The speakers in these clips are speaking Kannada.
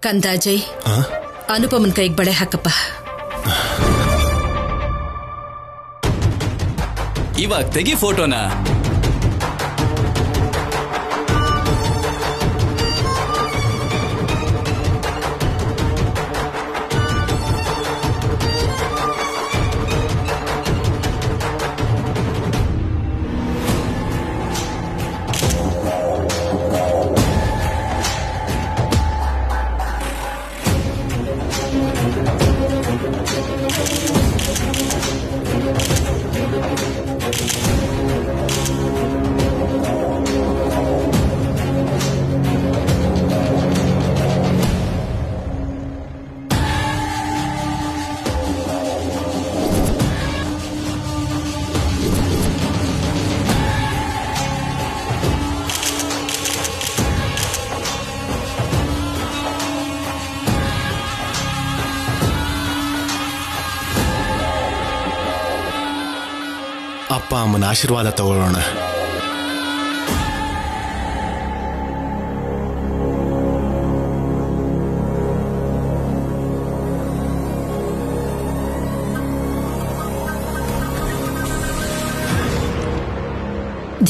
ಕಂದಾಜಯ್ ಅನುಪಮನ್ ಕೈಗೆ ಬಳೆ ಹಾಕಪ್ಪ. ಇವಾಗ ತೆಗಿ ಫೋಟೋನ. ಅಪ್ಪ ಅಮ್ಮನ ಆಶೀರ್ವಾದ ತಗೊಳ್ಳೋಣ.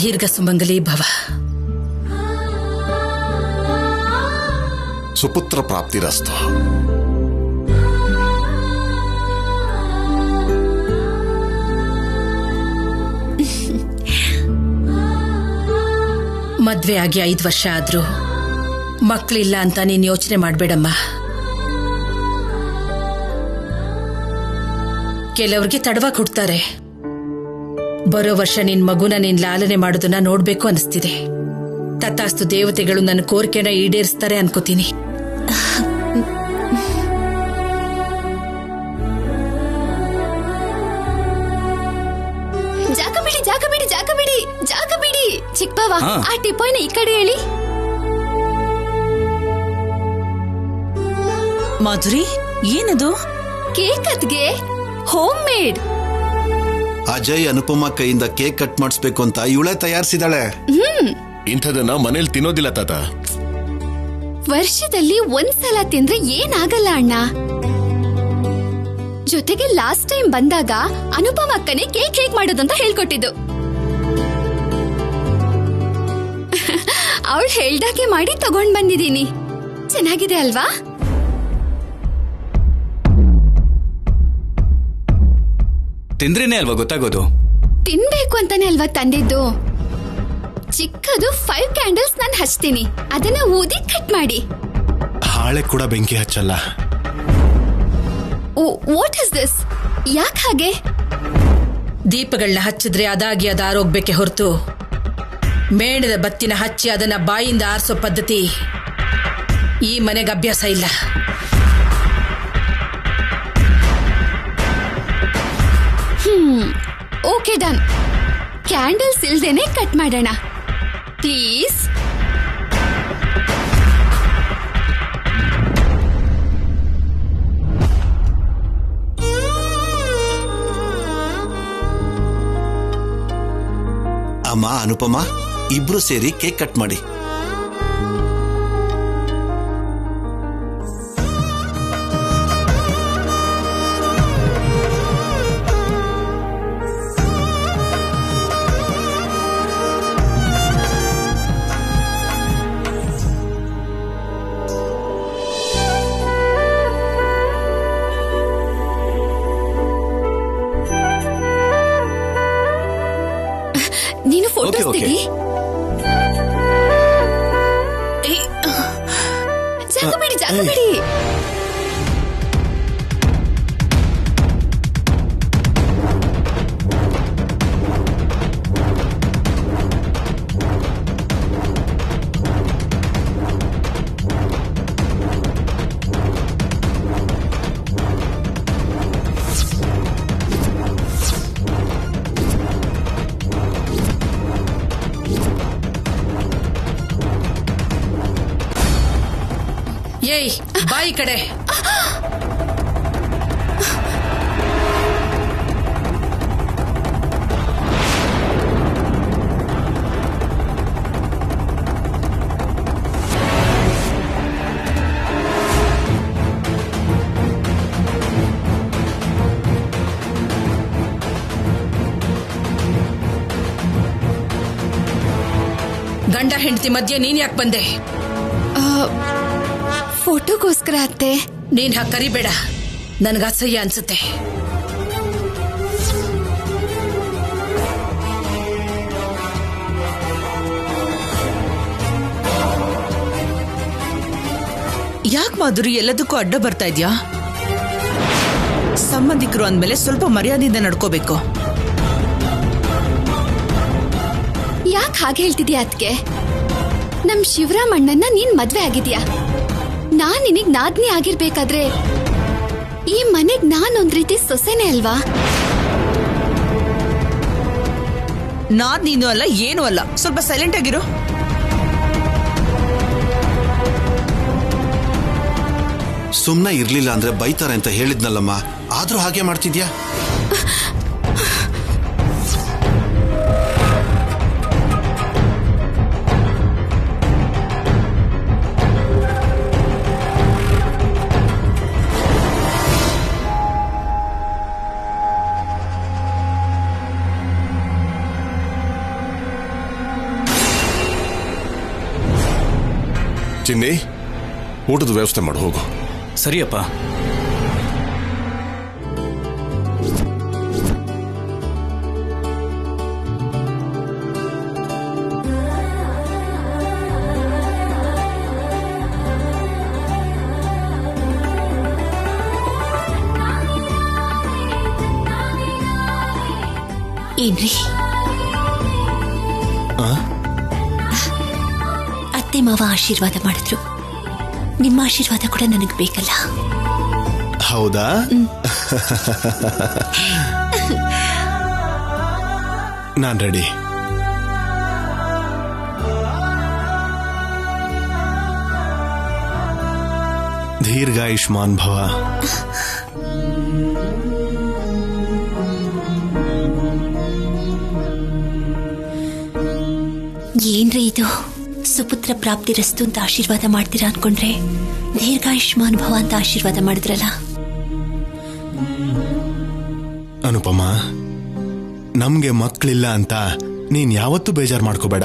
ದೀರ್ಘ ಸುಮಂಗಲಿ ಭವ. ಸುಪುತ್ರ ಪ್ರಾಪ್ತಿರಸ್ತು. ಮದ್ವೆ ಆಗಿ 5 ವರ್ಷ ಆದ್ರೂ ಮಕ್ಕಳಿಲ್ಲ ಅಂತ ನೀನ್ ಯೋಚನೆ ಮಾಡ್ಬೇಡಮ್ಮ. ಕೆಲವ್ರಿಗೆ ತಡವಾಗಿ ಹುಡ್ತಾರೆ. ಬರೋ ವರ್ಷ ನಿನ್ ಮಗುನ ನೀನ್ ಲಾಲನೆ ಮಾಡೋದನ್ನ ನೋಡ್ಬೇಕು ಅನಿಸ್ತಿದೆ. ತಥಾಸ್ತು, ದೇವತೆಗಳು ನನ್ನ ಕೋರಿಕೆನ ಈಡೇರಿಸ್ತಾರೆ ಅನ್ಕೋತೀನಿ. ಜಾಗ ಬಿಡಿ ಚಿಕ್ಕಪ್ಪ. ಆ ಟಿಪ್ಪೋಯ್ನ ಈ ಕಡೆ ಹೇಳಿ. ಮಾಧುರಿ, ಏನದು? ಕೇಕ್ ಅದ್ಗೆ ಹೋಮ್ ಮೇಡ್. ಅಜಯ್ ಅನುಪಮ ಕೈಯಿಂದ ಕೇಕ್ ಕಟ್ ಮಾಡಿಸ್ಬೇಕು ಅಂತ ಇವಳೇ ತಯಾರಿಸಿದಾಳೆ. ಇಂಥದನ್ನ ಮನೇಲಿ ತಿನ್ನೋದಿಲ್ಲ ತಾತ. ವರ್ಷದಲ್ಲಿ ಒಂದ್ಸಲ ತಿಂದ್ರೆ ಏನಾಗಲ್ಲ ಅಣ್ಣ. ಜೊತೆಗೆ ಲಾಸ್ಟ್ ಟೈಮ್ ಬಂದಾಗ ಅನುಪಮ ಅಕ್ಕನೇ ಕೇಕ್ ಹೇಗ್ ಮಾಡೋದಂತ ಹೇಳ್ಕೊಟ್ಟಿದ್ದು. ಅವಳು ಹೇಳ್ದಾಗೆ ಮಾಡಿ ತಗೊಂಡ್ ಬಂದಿದ್ದೀನಿ. ಚೆನ್ನಾಗಿದೆ ಅಲ್ವಾ? ತಿಂದ್ರೇನೆ ಅಲ್ವಾ ಗೊತ್ತಾಗೋದು. ತಿನ್ಬೇಕು ಅಂತಾನೆ ಅಲ್ವಾ ತಂದಿದ್ದು. ಚಿಕ್ಕದು 5 ಕ್ಯಾಂಡಲ್ಸ್ ನಾನು ಹಚ್ತೀನಿ, ಅದನ್ನ ಊದಿ ಕಟ್ ಮಾಡಿ. ಹಾಳೆ ಕೂಡ ಬೆಂಕಿ ಹಚ್ಚಲ್ಲ. What is this? ಯಾಕೆ ಹಾಗೆ? ದೀಪಗಳನ್ನ ಹಚ್ಚಿದ್ರೆ ಅದಾಗಿ ಅದಾರೋಗ್ಬೇಕೆ ಹೊರತು ಮೇಣದ ಬತ್ತಿನ ಹಚ್ಚಿ ಅದನ್ನ ಬಾಯಿಂದ ಆರಿಸೋ ಪದ್ಧತಿ ಈ ಮನೆಗೆ ಅಭ್ಯಾಸ ಇಲ್ಲ. Okay done. ಕ್ಯಾಂಡಲ್ಸ್ ಇಲ್ದೇನೆ ಕಟ್ ಮಾಡೋಣ ಪ್ಲೀಸ್. ಅಮ್ಮ ಅನುಪಮ, ಇಬ್ರು ಸೇರಿ ಕೇಕ್ ಕಟ್ ಮಾಡಿ. ನೀನು ಫೋಟೋಸ್ ತೆಗಿ. ಜಾಗ ಬಿಡಿ. ಏಯ್, ಬಾಯಿ ಕಡೆ. ಗಂಡ ಹೆಂಡತಿ ಮಧ್ಯೆ ನೀನ್ ಯಾಕೆ ಬಂದೆ? ಫೋಟೋಗೋಸ್ಕರ ಅತ್ತೆ. ನೀನ್ ಹಾಗೆ ಕರಿಬೇಡ, ನನ್ಗೆ ಅಸಹ್ಯ ಅನ್ಸುತ್ತೆ. ಯಾಕೆ ಮಾಧುರಿ ಎಲ್ಲದಕ್ಕೂ ಅಡ್ಡ ಬರ್ತಾ ಇದ್ಯಾ? ಸಂಬಂಧಿಕರು ಅಂದ್ಮೇಲೆ ಸ್ವಲ್ಪ ಮರ್ಯಾದೆಯಿಂದ ನಡ್ಕೋಬೇಕು. ಯಾಕೆ ಹಾಗೆ ಹೇಳ್ತಿದ್ಯಾ ಅದ್ಕೆ? ನಮ್ ಶಿವರಾಮಣ್ಣನ ನೀನ್ ಮದ್ವೆ ಆಗಿದ್ಯಾ. ನಾನ್ ನಿನಗ್ ನಾದ್ನಿ ಆಗಿರ್ಬೇಕಾದ್ರೆ ಈ ಮನೆಗ್ ನಾನೊಂದ್ ರೀತಿ ಸೊಸೆನೇ ಅಲ್ವಾ? ನಾದ್ ನೀನು ಅಲ್ಲ, ಏನೂ ಅಲ್ಲ. ಸ್ವಲ್ಪ ಸೈಲೆಂಟ್ ಆಗಿರು. ಸುಮ್ನೆ ಇರ್ಲಿಲ್ಲ ಅಂದ್ರೆ ಬೈತಾರೆ ಅಂತ ಹೇಳಿದ್ನಲ್ಲಮ್ಮ, ಆದ್ರೂ ಹಾಗೆ ಮಾಡ್ತಿದ್ಯಾ? ಚಿನ್ನಿ, ಊಟದ ವ್ಯವಸ್ಥೆ ಮಾಡಿ ಹೋಗು. ಸರಿಯಪ್ಪ. ಏನ್ರಿ ಅತ್ತೆ ಮಾವ ಆಶೀರ್ವಾದ ಮಾಡಿದ್ರು. ನಿಮ್ಮ ಆಶೀರ್ವಾದ ಕೂಡ ನನಗೆ ಬೇಕಲ್ಲ? ಹೌದಾ? ನಾನ್ ರೆಡಿ. ದೀರ್ಘಾಯುಷ್ಮಾನ್ ಭವ. ಏನ್ರಿ ಇದು? ಸುಪುತ್ರ ಪ್ರಾಪ್ತಿರಸ್ತು ಅಂತ ಆಶೀರ್ವಾದ ಮಾಡ್ತೀರಾ ಅನ್ಕೊಂಡ್ರೆ ದೀರ್ಘಾಯುಷ್ಮಾನ್ ಭವ ಅಂತ ಆಶೀರ್ವಾದ ಮಾಡಿದ್ರಲ್ಲ. ಅನುಪಮ, ನಮ್ಗೆ ಮಕ್ಕಳಿಲ್ಲ ಅಂತ ನೀನ್ ಯಾವತ್ತೂ ಬೇಜಾರು ಮಾಡ್ಕೋಬೇಡ.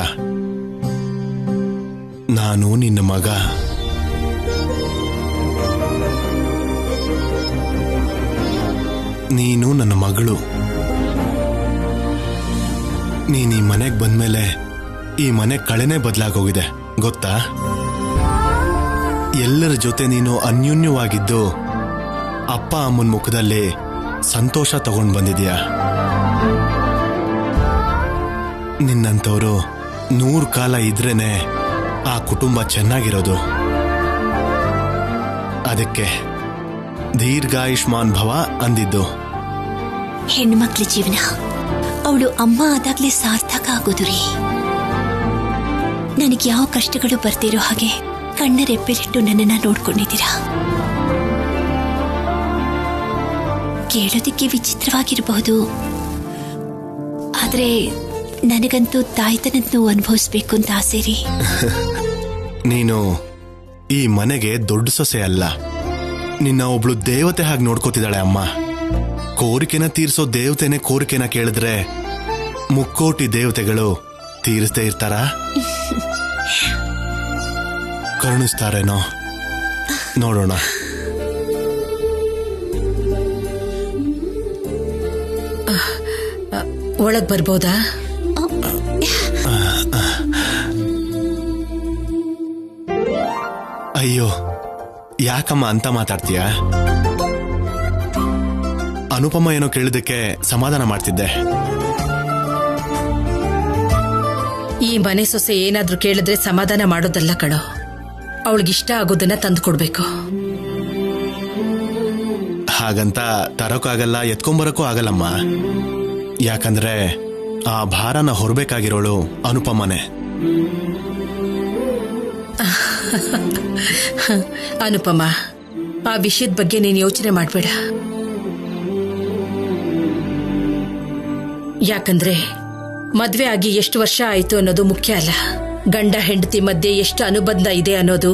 ನಾನು ನಿನ್ನ ಮಗ. ನೀನು ನನ್ನ ಮಗಳು. ನೀನ್ ಈ ಮನೆಗೆ ಬಂದ್ಮೇಲೆ ಈ ಮನೆ ಕಳೆನೇ ಬದಲಾಗೋಗಿದೆ, ಗೊತ್ತಾ? ಎಲ್ಲರ ಜೊತೆ ನೀನು ಅನ್ಯೋನ್ಯವಾಗಿದ್ದು ಅಪ್ಪ ಅಮ್ಮನ ಮುಖದಲ್ಲಿ ಸಂತೋಷ ತಗೊಂಡು ಬಂದಿದ್ಯಾ. ನಿನ್ನಂಥವ್ರು 100 ಕಾಲ ಇದ್ರೇನೆ ಆ ಕುಟುಂಬ ಚೆನ್ನಾಗಿರೋದು. ಅದಕ್ಕೆ ದೀರ್ಘಾಯುಷ್ಮಾನ್ ಭವ ಅಂದಿದ್ದು. ಹೆಣ್ಮಕ್ಳ ಜೀವನ ಅವಳು ಅಮ್ಮ ಆದಾಗ್ಲೇ ಸಾರ್ಥಕ ಆಗೋದು ರೀ. ನನಗೆ ಯಾವ ಕಷ್ಟಗಳು ಬರ್ತಿರೋ ಹಾಗೆ ಕಣ್ಣ ರೆಪ್ಪೆಲಿಟ್ಟು ನನ್ನನ್ನ ನೋಡ್ಕೊಂಡಿದ್ದೀರಾ. ಕೇಳೋದಕ್ಕೆ ವಿಚಿತ್ರವಾಗಿರಬಹುದು, ಆದ್ರೆ ನನಗಂತೂ ತಾಯ್ತನದ ನೋವು ಅನುಭವಿಸ್ಬೇಕು ಅಂತ ಆಸೆ ರೀ. ನೀನು ಈ ಮನೆಗೆ ದೊಡ್ಡ ಸೊಸೆ ಅಲ್ಲ, ನಿನ್ನ ಒಬ್ಳು ದೇವತೆ ಹಾಗೆ ನೋಡ್ಕೋತಿದ್ದಾಳೆ ಅಮ್ಮ. ಕೋರಿಕೆನ ತೀರಿಸೋ ದೇವತೆನೆ ಕೋರಿಕೆನ ಕೇಳಿದ್ರೆ ಮುಕ್ಕೋಟಿ ದೇವತೆಗಳು ತೀರಿಸದೇ ಇರ್ತಾರ? ಕರುಣಿಸ್ತಾರೇನೋ ನೋಡೋಣ. ಒಳಗ್ ಬರ್ಬೋದಾ? ಅಯ್ಯೋ, ಯಾಕಮ್ಮ ಅಂತ ಮಾತಾಡ್ತೀಯ? ಅನುಪಮ ಏನೋ ಕೇಳಿದಕ್ಕೆ ಸಮಾಧಾನ ಮಾಡ್ತಿದ್ದೆ. ಈ ಮನೆ ಸೊಸೆ ಏನಾದ್ರೂ ಕೇಳಿದ್ರೆ ಸಮಾಧಾನ ಮಾಡೋದಲ್ಲ ಕಣೋ, ಅವಳಿಗಿಷ್ಟ ಆಗೋದನ್ನ ತಂದು ಕೊಡ್ಬೇಕು. ಹಾಗಂತ ತರೋಕ್ಕಾಗಲ್ಲ, ಎತ್ಕೊಂಬರಕ್ಕೂ ಆಗಲ್ಲಮ್ಮ. ಯಾಕಂದ್ರೆ ಆ ಭಾರನ ಹೊರಬೇಕಾಗಿರೋಳು ಅನುಪಮನೆ. ಅನುಪಮ, ಆ ವಿಷಯದ ಬಗ್ಗೆ ನೀನು ಯೋಚನೆ ಮಾಡಬೇಡ. ಯಾಕಂದ್ರೆ ಮದ್ವೆ ಆಗಿ ಎಷ್ಟು ವರ್ಷ ಆಯ್ತು ಅನ್ನೋದು ಮುಖ್ಯ ಅಲ್ಲ. ಗಂಡ ಹೆಂಡತಿ ಮಧ್ಯೆ ಎಷ್ಟು ಅನುಬಂಧ ಇದೆ ಅನ್ನೋದು,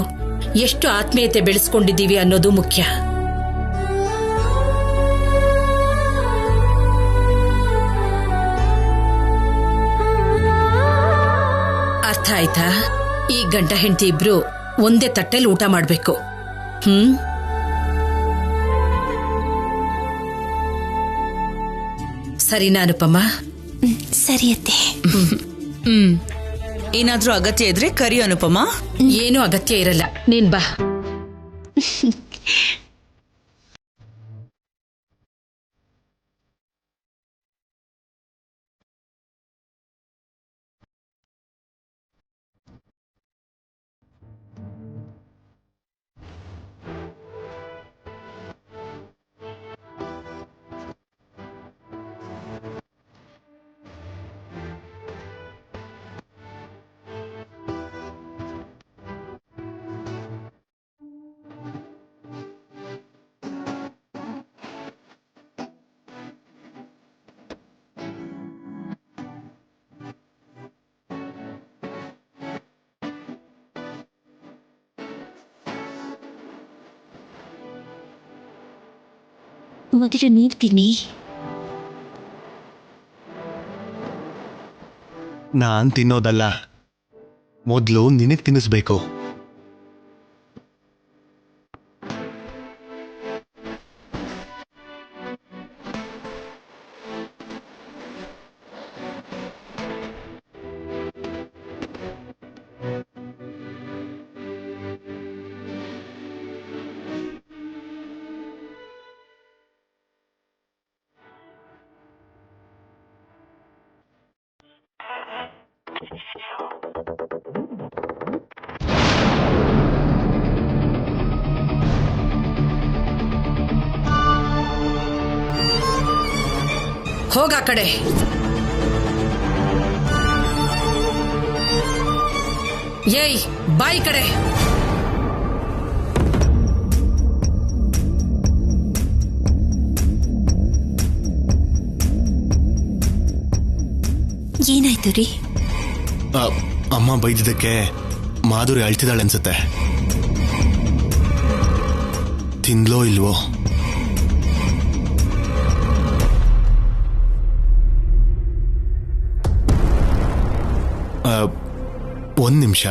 ಎಷ್ಟು ಆತ್ಮೀಯತೆ ಬೆಳೆಸ್ಕೊಂಡಿದ್ದೀವಿ ಅನ್ನೋದು ಮುಖ್ಯ. ಅರ್ಥ ಆಯ್ತಾ? ಈ ಗಂಡ ಹೆಂಡತಿ ಇಬ್ರು ಒಂದೇ ತಟ್ಟೆಲಿ ಊಟ ಮಾಡ್ಬೇಕು. ಸರಿನಾ ಅನುಪಮ್ಮ? ಸರಿಯತ್ತೆ. ಏನಾದ್ರೂ ಅಗತ್ಯ ಇದ್ರೆ ಕರಿ ಅನುಪಮ. ಏನೂ ಅಗತ್ಯ ಇರಲ್ಲ, ನೀನ್ ಬಾ. ಮೊದಲು ನೀರು ತಿನ್ನಿ. ನಾನ್ ತಿನ್ನೋದಲ್ಲ, ಮೊದಲು ನಿನಗೆ ತಿನ್ನಿಸ್ಬೇಕು. ಹೋಗ ಆ ಕಡೆ. ಏಯ್, ಬಾಯಿ ಕಡೆ. ಏನಾಯ್ತು ರೀ? ಅಮ್ಮ ಬೈದಿದ್ದಕ್ಕೆ ಮಾಧುರಿ ಅಳ್ತಿದ್ದಾಳೆ ಅನ್ಸುತ್ತೆ. ತಿಂದ್ಲೋ ಇಲ್ವೋ? ಒಂದ್ ನಿಮಿಷ.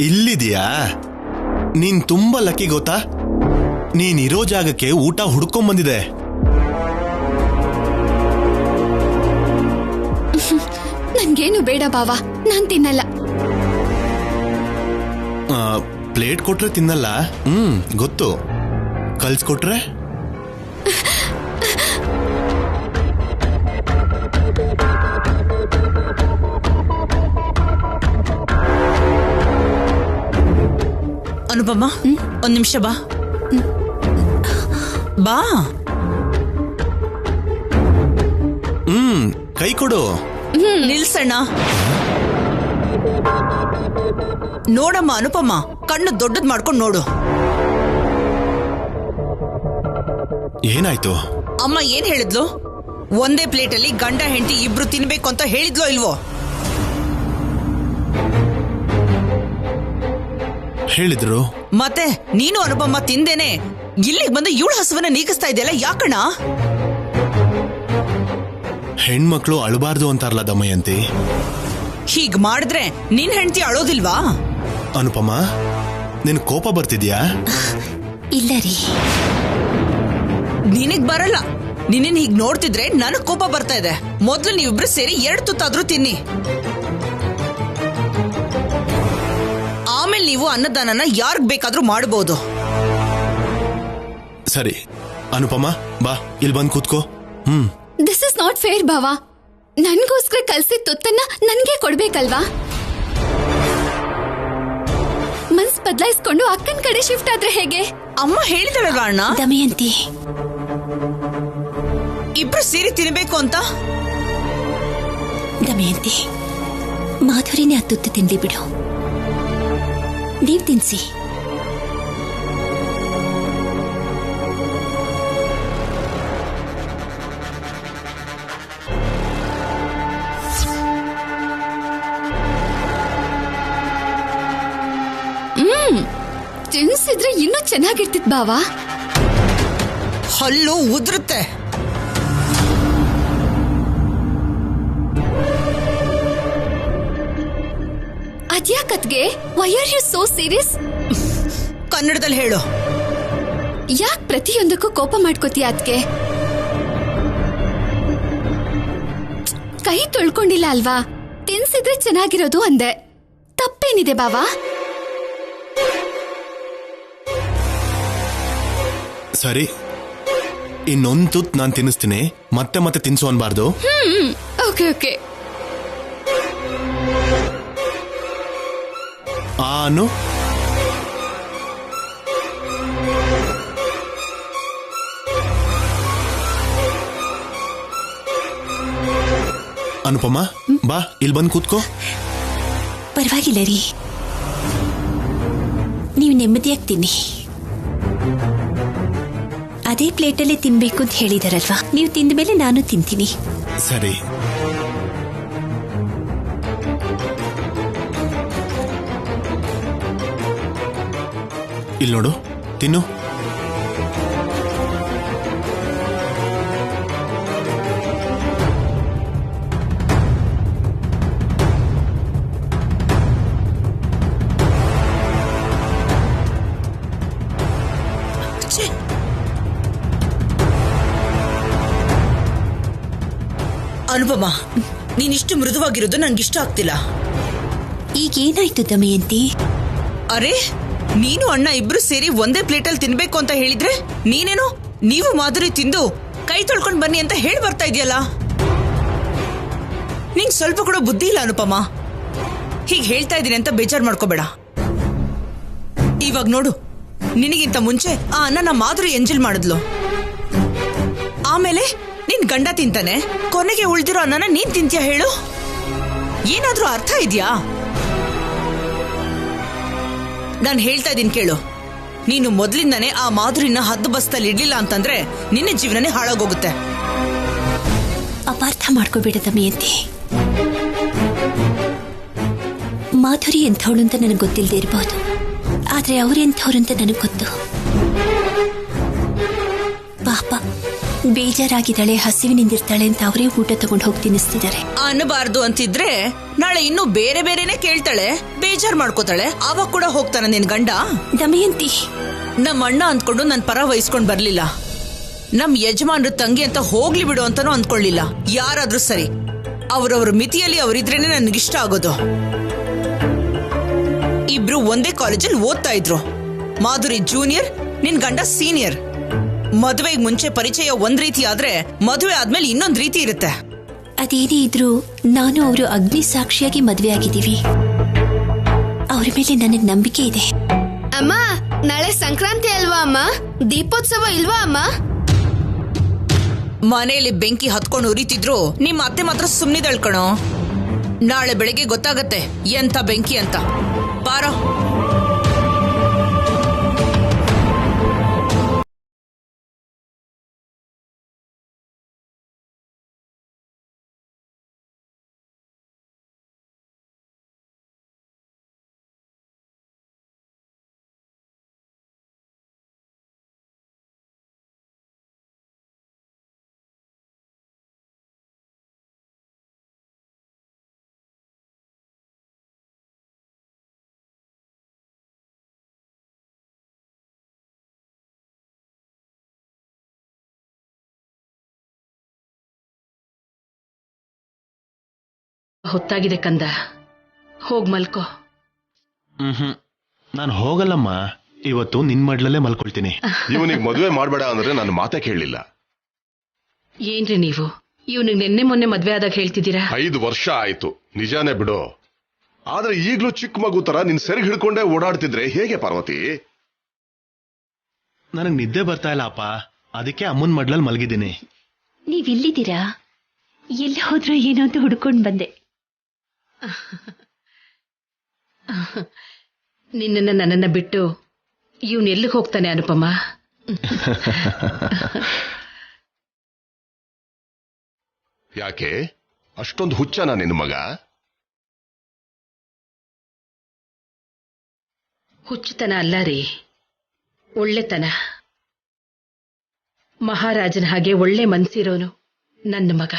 ಇಲ್ಲಿದೆಯಾ? ನೀನ್ ತುಂಬಾ ಲಕ್ಕಿ ಗೊತ್ತಾ? ನೀನಿರೋ ಜಾಗಕ್ಕೆ ಊಟ ಹುಡ್ಕೊಂಡ್ಬಂದಿದೆ. ನನ್ಗೇನು ಬೇಡ ಬಾವ, ನಾನ್ ತಿನ್ನಲ್ಲ. ಪ್ಲೇಟ್ ಕೊಟ್ರೆ ತಿನ್ನಲ್ಲ? ಗೊತ್ತು. ಕಲ್ಸ್ಕೊಟ್ರೆ? ಅನುಪಮ್ಮ, ಒಂದ್ ನಿಮಿಷ ಬಾ. ಬಾ. ಕೈ ಕೊಡು. ನಿಲ್ಸಣ್ಣ. ನೋಡಮ್ಮ ಅನುಪಮ್ಮ, ಕಣ್ಣು ದೊಡ್ಡದ್ ಮಾಡ್ಕೊಂಡು ನೋಡು. ಏನಾಯ್ತು? ಅಮ್ಮ ಏನ್ ಹೇಳಿದ್ಲು? ಒಂದೇ ಪ್ಲೇಟಲ್ಲಿ ಗಂಡ ಹೆಂಡತಿ ಇಬ್ರು ತಿನ್ಬೇಕು ಅಂತ ಹೇಳಿದ್ಲೋ ಇಲ್ವೋ? ಹೇಳಿದ್ರು. ಮತ್ತೆ ನೀನು ಅನುಪಮ್ಮ ತಿಂದೇನೆ ಇಲ್ಲಿಗೆ ಬಂದು ಇವಳ ಹಸುವನ್ನ ನೀಗಿಸ್ತಾ ಇದೆಯಲ್ಲ, ಯಾಕಣ್ಣ? ಹೆಣ್ಮಕ್ಳು ಅಳಬಾರ್ದು ಅಂತಾರಲ್ಲ ದಮಯಂತಿ. ಹೀಗ್ ಮಾಡಿದ್ರೆ ನಿನ್ ಹೆಂಡತಿ ಅಳೋದಿಲ್ವಾ? ಅನುಪಮ್ಮ, ನಿನ್ ಕೋಪ ಬರ್ತಿದ್ಯಾ? ಇಲ್ಲ ರೀ. ನಿನಗ್ ಬರಲ್ಲ. ನಿನ್ನ ಹೀಗ್ ನೋಡ್ತಿದ್ರೆ ನನಗ್ ಕೋಪ ಬರ್ತಾ ಇದೆ. ಮೊದ್ಲು ನೀವಿಬ್ರು ಸೇರಿ 2 ತುತ್ತಾದ್ರೂ ತಿನ್ನಿ. ಆಮೇಲೆ ನೀವು ಅನ್ನದಾನನ ಯಾರ್ಗ್ ಬೇಕಾದ್ರೂ ಮಾಡಬಹುದು. ಸರಿ ಅನುಪಮ್ಮ, ಬಾ ಇಲ್ಲಿ ಬಂದು ಕೂತ್ಕೋ. ದಿಸ್ ಇಸ್ ನಾಟ್ ಫೇರ್ ಭಾವ. ನನ್ಗೋಸ್ಕರ ಕಲ್ಸಿದ ತುತ್ತನ್ನ ನನ್ಗೆ ಕೊಡ್ಬೇಕಲ್ವಾ? ಮನ್ಸ್ ಬದಲಾಯಿಸ್ಕೊಂಡು ಅಕ್ಕನ ಕಡೆ ಶಿಫ್ಟ್ ಆದ್ರೆ ಹೇಗೆ? ಅಮ್ಮ ಹೇಳಿದಳಲ್ವಾ ಅಣ್ಣ, ದಮಯಂತಿ, ಇಬ್ರು ಸೇರಿ ತಿನ್ಬೇಕು ಅಂತ. ದಮಯಂತಿ, ಮಾಧುರಿನೇ ಆ ತುತ್ತು ತಿನ್ಲಿ ಬಿಡು. ನೀವ್ ತಿನ್ಸಿ. ತಿನ್ಸಿದ್ರೆ ಇನ್ನೂ ಚೆನ್ನಾಗಿರ್ತಿತ್ ಬಾವಾ. ಹಲ್ಲು ಉದುರುತ್ತೆ. ಅದ್ಯಾಕತ್ಗೆ? Why are you so serious? ಕನ್ನಡದಲ್ಲಿ ಹೇಳು. ಯಾಕೆ ಪ್ರತಿಯೊಂದಕ್ಕೂ ಕೋಪ ಮಾಡ್ಕೋತೀಯ ಅದ್ಕೆ? ಕೈ ತೊಳ್ಕೊಂಡಿಲ್ಲ ಅಲ್ವಾ? ತಿನ್ಸಿದ್ರೆ ಚೆನ್ನಾಗಿರೋದು ಅಂದೆ. ತಪ್ಪೇನಿದೆ ಬಾವಾ? ಸರಿ, ಇನ್ನೊಂದು ತುತ್ತು ನಾನು ತಿನ್ನಿಸ್ತೀನಿ, ಮತ್ತೆ ಮತ್ತೆ ತಿನ್ಸು ಅನ್ಬಾರ್ದು. Okay okay. ಆನು ಅನುಪಮ, ಬಾ ಇಲ್ಲಿ ಬಂದು ಕೂತ್ಕೋ. ಪರವಾಗಿಲ್ಲ ರೀ, ನೀವು ನೆಮ್ಮದಿಯಾಗಿ ತಿನ್ನಿ. ಅದೇ ಪ್ಲೇಟಲ್ಲೇ ತಿನ್ಬೇಕು ಅಂತ ಹೇಳಿದಾರಲ್ವಾ, ನೀವು ತಿಂದ ಮೇಲೆ ನಾನು ತಿಂತೀನಿ. ಸರಿ. ಇಲ್ಲಿ ನೋಡು, ತಿನ್ನು. ಅನುಪಮ, ನೀನಿಷ್ಟು ಮೃದುವಾಗಿರೋದು ನಂಗಿಷ್ಟ ಆಗ್ತಿಲ್ಲ. ಈಗೇನಾಯ್ತು ದಮಯಂತಿ? ಅರೆ, ನೀನು ಅಣ್ಣ ಇಬ್ರು ಸೇರಿ ಒಂದೇ ಪ್ಲೇಟಲ್ಲಿ ತಿನ್ಬೇಕು ಅಂತ ಹೇಳಿದ್ರೆ ನೀನೇನು ನೀವು ಮಾಧುರಿ ತಿಂದು ಕೈ ತೊಳ್ಕೊಂಡ್ ಬನ್ನಿ ಅಂತ ಹೇಳಿ ಬರ್ತಾ ಇದೆಯಲ್ಲ. ನಿಂಗೆ ಸ್ವಲ್ಪ ಕೂಡ ಬುದ್ಧಿ ಇಲ್ಲ ಅನುಪಮ. ಹೀಗೆ ಹೇಳ್ತಾ ಇದ್ದೀನಿ ಅಂತ ಬೇಜಾರು ಮಾಡ್ಕೋಬೇಡ. ಇವಾಗ ನೋಡು, ನಿನಗಿಂತ ಮುಂಚೆ ಆ ಅನ್ನ ಮಾಧುರಿ ಎಂಜಲ್ ಮಾಡಿದ್ಲು. ಆಮೇಲೆ ನಿನ್ ಗಂಡ ತಿಂತಾನೆ, ಕೊನೆಗೆ ಉಳ್ದಿರೋ ಅನ್ನನ ನೀನ್ ತಿಂತ್ಯಾ ಹೇಳು? ಏನಾದ್ರೂ ಅರ್ಥ ಇದೆಯಾ? ನಾನು ಹೇಳ್ತಾ ಇದ್ದೀನಿ ಕೇಳು. ನೀನು ಮೊದಲಿಂದಾನೇ ಆ ಮಾಧುರಿನ ಹದ್ದು ಬಸ್ತಲ್ಲಿ ಇಡ್ಲಿಲ್ಲ ಅಂತಂದ್ರೆ ನಿನ್ನ ಜೀವನನೇ ಹಾಳಾಗೋಗುತ್ತೆ. ಅಪಾರ್ಥ ಮಾಡ್ಕೋಬೇಡ ದಮಯಂತಿ. ಮಾಧುರಿ ಎಂಥವಳು ಅಂತ ನನಗೆ ಗೊತ್ತಿಲ್ಲದೆ ಇರಬಹುದು, ಆದ್ರೆ ಅವ್ರು ಎಂಥವ್ರು ಅಂತ ನನಗೆ ಗೊತ್ತು. ಪಾಪ, ಬೇಜಾರಾಗಿದ್ದಾಳೆ, ಹಸಿವಿನಿಂದಿರ್ತಾಳೆ ಅಂತ ಅವರೇ ಊಟ ತಗೊಂಡು ಹೋಗಿ ತಿನ್ನಿಸ್ತಿದ್ದಾರೆ. ಅನ್ನಬಾರ್ದು ಅಂತಿದ್ರೆ ನಾಳೆ ಇನ್ನೂ ಬೇರೆ ಬೇರೆನೆ ಕೇಳ್ತಾಳೆ, ಬೇಜಾರ್ ಮಾಡ್ಕೋತಾಳೆ. ಆವಾಗ ಕೂಡ ಹೋಗ್ತಾನ ನಿನ್ ಗಂಡ? ದಮಯಂತಿ, ನಮ್ಮ ಅಣ್ಣ ಅಂದ್ಕೊಂಡು ನನ್ ಪರ ವಹಿಸ್ಕೊಂಡ್ ಬರ್ಲಿಲ್ಲ. ನಮ್ ಯಜಮಾನ್ರ ತಂಗಿ ಅಂತ ಹೋಗ್ಲಿ ಬಿಡು ಅಂತಾನೂ ಅಂದ್ಕೊಳ್ಳಿಲ್ಲ. ಯಾರಾದ್ರೂ ಸರಿ, ಅವ್ರವ್ರ ಮಿತಿಯಲ್ಲಿ ಅವರಿದ್ರೇನೆ ನನ್ಗಿಷ್ಟ ಆಗೋದು. ಇಬ್ರು ಒಂದೇ ಕಾಲೇಜಲ್ಲಿ ಓದ್ತಾ ಇದ್ರು. ಮಾಧುರಿ ಜೂನಿಯರ್, ನಿನ್ ಗಂಡ ಸೀನಿಯರ್. ಮದುವೆಗೆ ಮುಂಚೆ ಪರಿಚಯ ಒಂದ್ ರೀತಿ ಆದ್ರೆ ಮದುವೆ ಆದ್ಮೇಲೆ ಇನ್ನೊಂದ್ ರೀತಿ ಇರುತ್ತೆ. ಅದೇನೇ ಇದ್ರು ನಾನು ಅವರು ಅಗ್ನಿ ಸಾಕ್ಷಿಯಾಗಿ ಮದುವೆ ಆಗಿದ್ದೀವಿ. ಅವ್ರ ಮೇಲೆ ನನಗೆ ನಂಬಿಕೆ ಇದೆ. ಅಮ್ಮ, ನಾಳೆ ಸಂಕ್ರಾಂತಿ ಅಲ್ವಾ ಅಮ್ಮ? ದೀಪೋತ್ಸವ ಇಲ್ವಾ ಅಮ್ಮ? ಮನೆಯಲ್ಲಿ ಬೆಂಕಿ ಹತ್ಕೊಂಡು ಉರಿತಿದ್ರು ನಿಮ್ಮ ಅತ್ತೆ ಮಾತ್ರ ಸುಮ್ನಿದಳ್ ಕಣೋ. ನಾಳೆ ಬೆಳಿಗ್ಗೆ ಗೊತ್ತಾಗತ್ತೆ ಎಂತ ಬೆಂಕಿ ಅಂತ. ಬಾರೋ. ಹೊತ್ತಾಗಿದೆ ಕಂದ, ಹೋಗ್ ಮಲ್ಕೋ. ನಾನು ಹೋಗಲ್ಲಮ್ಮ, ಇವತ್ತು ನಿನ್ ಮಡ್ಲಲ್ಲೇ ಮಲ್ಕೊಳ್ತೀನಿ. ಇವನಿಗೆ ಮದುವೆ ಮಾಡಬೇಡ ಅಂದ್ರೆ ನನ್ನ ಮಾತೇ ಕೇಳಲಿಲ್ಲ. ಏನ್ರಿ ನೀವು ಇವನಿಗೆ ನಿನ್ನೆ ಮೊನ್ನೆ ಮದ್ವೆ ಆದಾಗ ಹೇಳ್ತಿದ್ದೀರಾ? 5 ವರ್ಷ ಆಯ್ತು, ನಿಜಾನೇ ಬಿಡು. ಆದ್ರೆ ಈಗ್ಲೂ ಚಿಕ್ಕ ಮಗು ತರ ನಿನ್ ಸೆರಗ್ ಹಿಡ್ಕೊಂಡೇ ಓಡಾಡ್ತಿದ್ರೆ ಹೇಗೆ ಪಾರ್ವತಿ? ನನಗ್ ನಿದ್ದೆ ಬರ್ತಾ ಇಲ್ಲ ಅಪ್ಪ, ಅದಕ್ಕೆ ಅಮ್ಮನ್ ಮಡ್ಲಲ್ಲಿ ಮಲಗಿದ್ದೀನಿ. ನೀವಿಲ್ಲಿದ್ದೀರಾ? ಎಲ್ಲಿ ಹೋದ್ರೋ ಏನೋ ಅಂತ ಹುಡ್ಕೊಂಡ್ ಬಂದೆ. ನಿನ್ನನ್ನ ನನ್ನನ್ನ ಬಿಟ್ಟು ಇವನ್ ಎಲ್ಲಿಗೆ ಹೋಗ್ತಾನೆ ಅನುಪಮ? ಯಾಕೆ ಅಷ್ಟೊಂದು ಹುಚ್ಚನ ನಿನ್ನ ಮಗ? ಹುಚ್ಚುತನ ಅಲ್ಲ ರೀ, ಒಳ್ಳೆತನ. ಮಹಾರಾಜನ ಹಾಗೆ ಒಳ್ಳೆ ಮನ್ಸಿರೋನು ನನ್ನ ಮಗ.